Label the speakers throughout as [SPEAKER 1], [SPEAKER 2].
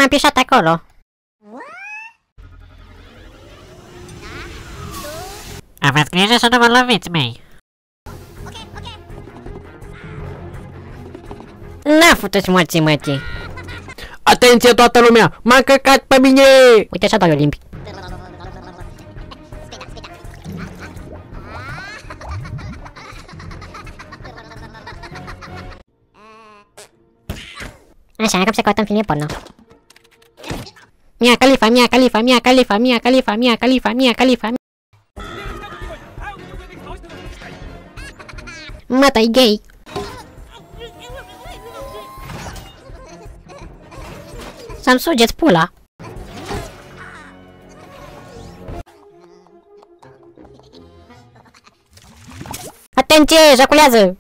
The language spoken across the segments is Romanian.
[SPEAKER 1] mai pișat acolo. Aveți grijă să nu mă loviți, mei. N-a făcut-ți morții, mătii.
[SPEAKER 2] Atenție toată lumea! M-a căcat pe mine!
[SPEAKER 1] Uite așa dau eu limbi. Așa, acum se căutăm filme porno. Mia Khalifa, Mia Khalifa, Mia Khalifa, Mia Khalifa, Mia Khalifa, Mia Khalifa. Mă, tu-i gay. Să-mi sugeți pula. Atenție, jaculează!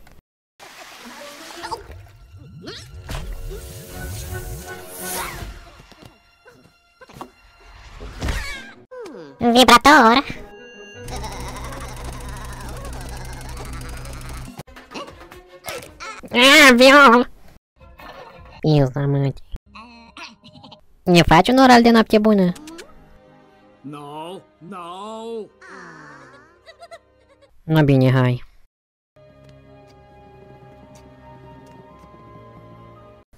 [SPEAKER 1] Vibrator. Viol. Pizda, mătii. Ne faci un oral de noapte bună?
[SPEAKER 3] No, no.
[SPEAKER 1] No bine, hai.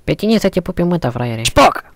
[SPEAKER 1] Pe tine să te pupi, măta, fraiere. Șpoc!